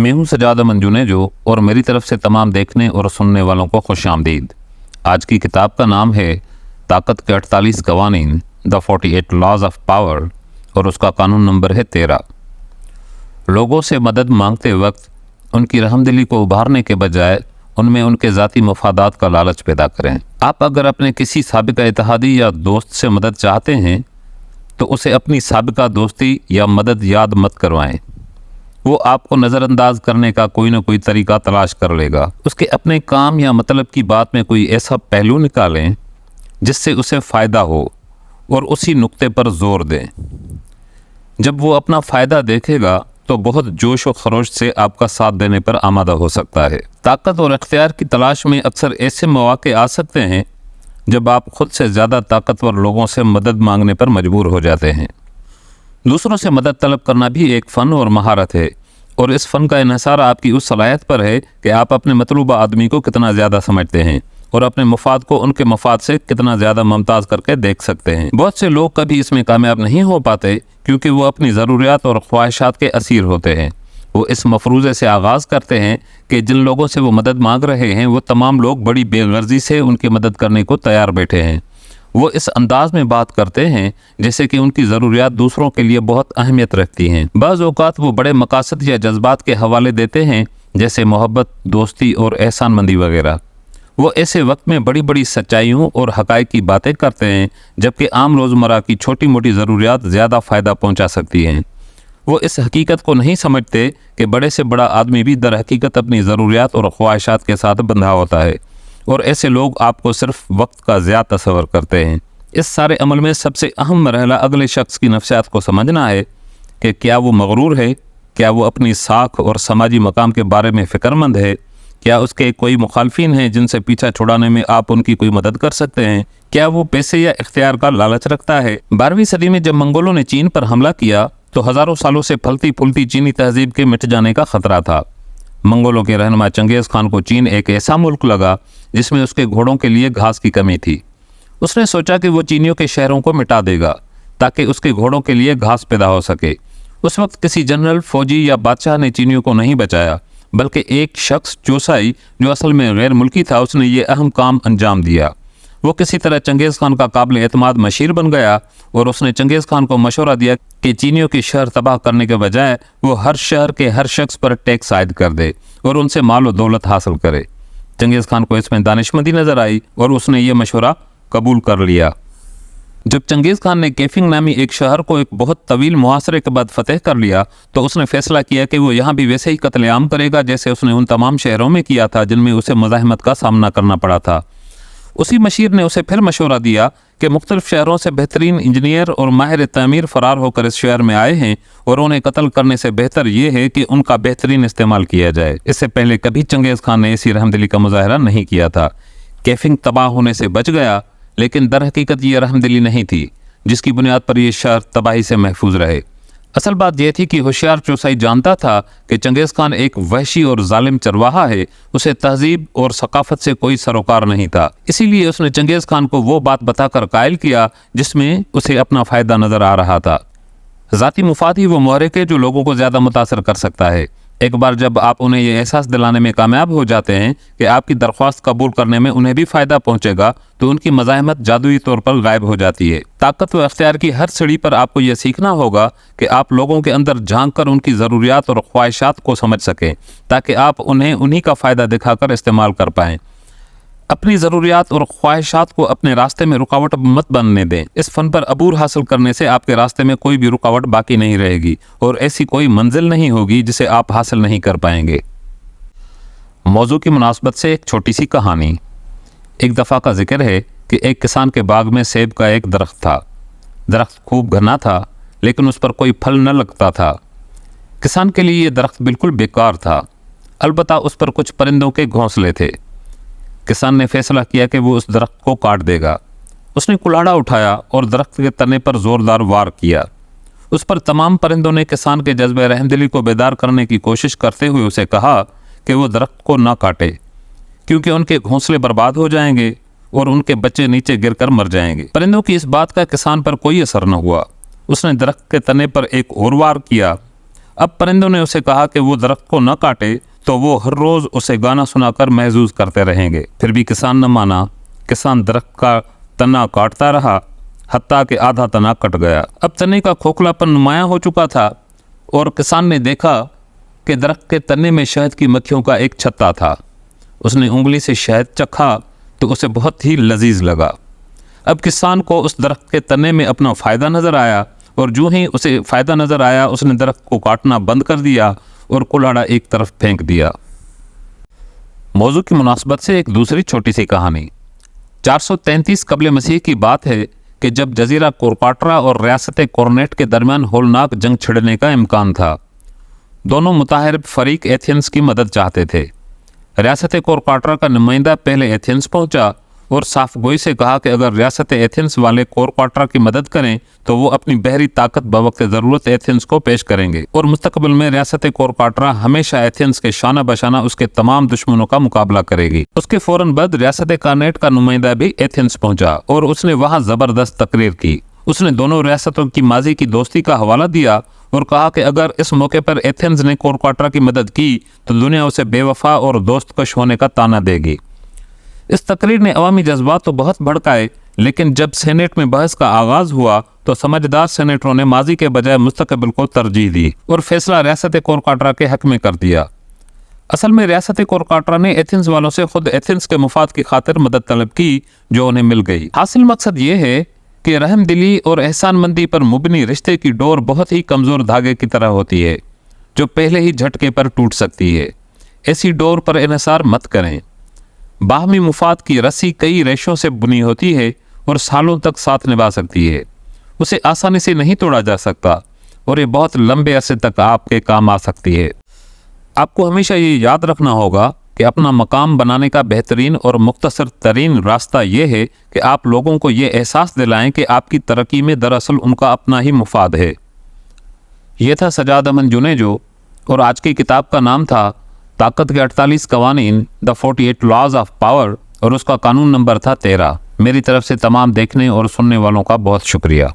मैं हूँ सजाद मंजूनेजो और मेरी तरफ से तमाम देखने और सुनने वालों को खुश आमदीद। आज की किताब का नाम है ताकत के 48 कवानीन, द 48 लॉज ऑफ पावर, और उसका कानून नंबर है 13। लोगों से मदद मांगते वक्त उनकी रहमदिली को उभारने के बजाय उनमें उनके ज़ाती मफादात का लालच पैदा करें। आप अगर अपने किसी साबिका इत्तेहादी या दोस्त से मदद चाहते हैं तो उसे अपनी साबिका दोस्ती या मदद याद मत करवाएं। वो आपको नज़रअंदाज करने का कोई ना कोई तरीका तलाश कर लेगा। उसके अपने काम या मतलब की बात में कोई ऐसा पहलू निकालें जिससे उसे फ़ायदा हो और उसी नुक्ते पर जोर दें। जब वो अपना फ़ायदा देखेगा तो बहुत जोश व खरोश से आपका साथ देने पर आमादा हो सकता है। ताकत और इख्तियार की तलाश में अक्सर ऐसे मौके आ सकते हैं जब आप खुद से ज़्यादा ताकतवर लोगों से मदद मांगने पर मजबूर हो जाते हैं। दूसरों से मदद तलब करना भी एक फ़न और महारत है, और इस फ़न का इन्हिसार आपकी उस सलाहियत पर है कि आप अपने मतलूबा आदमी को कितना ज़्यादा समझते हैं और अपने मफाद को उनके मफाद से कितना ज़्यादा मुमताज़ करके देख सकते हैं। बहुत से लोग कभी इसमें कामयाब नहीं हो पाते क्योंकि वो अपनी ज़रूरियात और ख्वाहिशात के असीर होते हैं। वो इस मफरूज़े से आगाज़ करते हैं कि जिन लोगों से वो मदद मांग रहे हैं वो तमाम लोग बड़ी बेगर्जी से उनकी मदद करने को तैयार बैठे हैं। वो इस अंदाज में बात करते हैं जैसे कि उनकी ज़रूरियात दूसरों के लिए बहुत अहमियत रखती हैं। बाज़ औक़ात वो बड़े मकासद या जज्बात के हवाले देते हैं जैसे मोहब्बत, दोस्ती और एहसानमंदी वगैरह। वो ऐसे वक्त में बड़ी बड़ी सच्चाइयों और हक़ाइक़ की बातें करते हैं जबकि आम रोज़मर्रा की छोटी मोटी ज़रूरियात ज़्यादा फ़ायदा पहुँचा सकती हैं। वो इस हकीकत को नहीं समझते कि बड़े से बड़ा आदमी भी दर हकीकत अपनी ज़रूरियात और ख्वाहिशात के साथ बंधा होता है, और ऐसे लोग आपको सिर्फ वक्त का ज़्यादा तस्वर करते हैं। इस सारे अमल में सबसे अहम मरहला अगले शख्स की नफ्सियात को समझना है कि क्या वो मगरूर है, क्या वो अपनी साख और समाजी मकाम के बारे में फ़िक्रमंद है, क्या उसके कोई मुखालफिन हैं जिनसे पीछा छुड़ाने में आप उनकी कोई मदद कर सकते हैं, क्या वो पैसे या इख्तियार का लालच रखता है। 12वीं सदी में जब मंगोलों ने चीन पर हमला किया तो हज़ारों सालों से फलती फूलती चीनी तहजीब के मिट जाने का ख़तरा था। मंगोलों के रहनुमा चंगेज़ खान को चीन एक ऐसा मुल्क लगा जिसमें उसके घोड़ों के लिए घास की कमी थी। उसने सोचा कि वो चीनियों के शहरों को मिटा देगा ताकि उसके घोड़ों के लिए घास पैदा हो सके। उस वक्त किसी जनरल, फौजी या बादशाह ने चीनियों को नहीं बचाया, बल्कि एक शख्स चोसाई जो असल में गैर मुल्की था, उसने ये अहम काम अंजाम दिया। वो किसी तरह चंगेज़ खान का काबिल एतमाद मशीर बन गया और उसने चंगेज़ खान को मशवरा दिया कि चीनियों की शहर तबाह करने के बजाय वो हर शहर के हर शख्स पर टैक्स आयद कर दे और उनसे माल व दौलत हासिल करे। चंगेज़ खान को इसमें दानिशमंदी नज़र आई और उसने ये मशवरा कबूल कर लिया। जब चंगेज़ खान ने कैफिंग नामी एक शहर को एक बहुत तवील मुहासरे के बाद फतेह कर लिया तो उसने फैसला किया कि वो यहाँ भी वैसे ही कत्लेआम करेगा जैसे उसने उन तमाम शहरों में किया था जिनमें उसे मज़ाहमत का सामना करना पड़ा था। उसी मशीर ने उसे फिर मशवरा दिया कि मुख्तलिफ शहरों से बेहतरीन इंजीनियर और माहिर तामीर फ़रार होकर इस शहर में आए हैं और उन्हें कत्ल करने से बेहतर ये है कि उनका बेहतरीन इस्तेमाल किया जाए। इससे पहले कभी चंगेज़ खान ने ऐसी रहमदिली का मुजाहरा नहीं किया था। कैफिंग तबाह होने से बच गया, लेकिन दर हकीकत ये रहमदिली नहीं थी जिसकी बुनियाद पर यह शहर तबाही से महफूज रहे। असल बात यह थी कि होशियार चौसाई जानता था कि चंगेज़ खान एक वहशी और जालिम चरवाहा है, उसे तहजीब और सकाफत से कोई सरोकार नहीं था। इसीलिए उसने चंगेज़ खान को वो बात बताकर कायल किया जिसमें उसे अपना फ़ायदा नज़र आ रहा था। ज़ाती मुफाद ही वो महरिक है जो लोगों को ज़्यादा मुतासर कर सकता है। एक बार जब आप उन्हें यह एहसास दिलाने में कामयाब हो जाते हैं कि आपकी दरख्वास्त कबूल करने में उन्हें भी फ़ायदा पहुंचेगा तो उनकी मज़ाहमत जादुई तौर पर गायब हो जाती है। ताकत व अख्तियार की हर सीढ़ी पर आपको यह सीखना होगा कि आप लोगों के अंदर झांक कर उनकी ज़रूरियात और ख्वाहिशात को समझ सकें ताकि आप उन्हें उन्हीं का फ़ायदा दिखाकर इस्तेमाल कर पाएँ। अपनी ज़रूरियात और ख्वाहिशात को अपने रास्ते में रुकावट मत बनने दें। इस फ़न पर अबूर हासिल करने से आपके रास्ते में कोई भी रुकावट बाकी नहीं रहेगी और ऐसी कोई मंजिल नहीं होगी जिसे आप हासिल नहीं कर पाएंगे। मौजू की मुनासबत से एक छोटी सी कहानी। एक दफ़ा का जिक्र है कि एक किसान के बाग में सेब का एक दरख्त था। दरख्त खूब घना था लेकिन उस पर कोई फल न लगता था। किसान के लिए ये दरख्त बिल्कुल बेकार था, अलबत्ता उस पर कुछ परिंदों के घोंसले थे। किसान ने फैसला किया कि वो उस दरख्त को काट देगा। उसने कुल्हाड़ा उठाया और दरख्त के तने पर ज़ोरदार वार किया। उस पर तमाम परिंदों ने किसान के जज्बे रहमदिली को बेदार करने की कोशिश करते हुए उसे कहा कि वो दरख्त को ना काटे क्योंकि उनके घोंसले बर्बाद हो जाएंगे और उनके बच्चे नीचे गिरकर मर जाएंगे। परिंदों की इस बात का किसान पर कोई असर न हुआ। उसने दरख्त के तने पर एक और वार किया। اب پرندوں نے اسے کہا کہ وہ درخت کو نہ کاٹے تو وہ ہر روز اسے گانا سنا کر محظوظ کرتے رہیں گے۔ پھر بھی کسان نہ مانا۔ کسان درخت کا تنا کاٹتا رہا حتیٰ کہ آدھا تنا کٹ گیا۔ اب تنے کا کھوکھلا پن نمایاں ہو چکا تھا اور کسان نے دیکھا کہ درخت کے تنے میں شہد کی مکھیوں کا ایک چھتا تھا۔ اس نے انگلی سے شہد چکھا تو اسے بہت ہی لذیذ لگا۔ اب کسان کو اس درخت کے تنے میں اپنا فائدہ نظر آیا اور جو ہی اسے فائدہ نظر آیا اس نے درخت کو کاٹنا بند کر دیا اور کلاڑا ایک طرف پھینک دیا۔ موضوع کی مناسبت سے ایک دوسری چھوٹی سی کہانی۔ 433 قبل مسیح کی بات ہے کہ جب جزیرہ کورپاٹرا اور ریاست کورنیٹ کے درمیان ہولناک جنگ چھڑنے کا امکان تھا۔ دونوں متحارب فریق ایتھنز کی مدد چاہتے تھے۔ ریاست کورپاٹرا کا نمائندہ پہلے ایتھنز پہنچا اور صاف گوئی سے کہا کہ اگر ریاست ایتھنز والے کورپاٹرا کی مدد کریں تو وہ اپنی بحری طاقت بوقت ضرورت ایتھنز کو پیش کریں گے اور مستقبل میں ریاست کورپاٹرا ہمیشہ ایتھنز کے شانہ بشانہ اس کے تمام دشمنوں کا مقابلہ کرے گی۔ اس کے فوراً بعد ریاست کارنیٹ کا نمائندہ بھی ایتھنز پہنچا اور اس نے وہاں زبردست تقریر کی۔ اس نے دونوں ریاستوں کی ماضی کی دوستی کا حوالہ دیا اور کہا کہ اگر اس موقع پر ایتھنز نے کورپاٹرا کی مدد کی تو دنیا اسے بے وفا اور دوست کش ہونے کا طعنہ دے گی۔ اس تقریر نے عوامی جذبات تو بہت بھڑکائے، لیکن جب سینیٹ میں بحث کا آغاز ہوا تو سمجھدار سینیٹروں نے ماضی کے بجائے مستقبل کو ترجیح دی اور فیصلہ ریاست کورپاٹرا کے حق میں کر دیا۔ اصل میں ریاست کورپاٹرا نے ایتھنز والوں سے خود ایتھنز کے مفاد کی خاطر مدد طلب کی جو انہیں مل گئی۔ حاصل مقصد یہ ہے کہ رحم دلی اور احسان مندی پر مبنی رشتے کی ڈور بہت ہی کمزور دھاگے کی طرح ہوتی ہے جو پہلے ہی جھٹکے پر ٹوٹ سکتی ہے۔ ایسی ڈور پر انحصار مت کریں۔ باہمی مفاد کی رسی کئی ریشوں سے بنی ہوتی ہے اور سالوں تک ساتھ نبھا سکتی ہے۔ اسے آسانی سے نہیں توڑا جا سکتا اور یہ بہت لمبے عرصے تک آپ کے کام آ سکتی ہے۔ آپ کو ہمیشہ یہ یاد رکھنا ہوگا کہ اپنا مقام بنانے کا بہترین اور مختصر ترین راستہ یہ ہے کہ آپ لوگوں کو یہ احساس دلائیں کہ آپ کی ترقی میں دراصل ان کا اپنا ہی مفاد ہے۔ یہ تھا سجاد امن جنیجو اور آج کی کتاب کا نام تھا طاقت کے 48 قوانین دا 48 لاز آف پاور اور اس کا قانون نمبر تھا 13۔ میری طرف سے تمام دیکھنے اور سننے والوں کا بہت شکریہ۔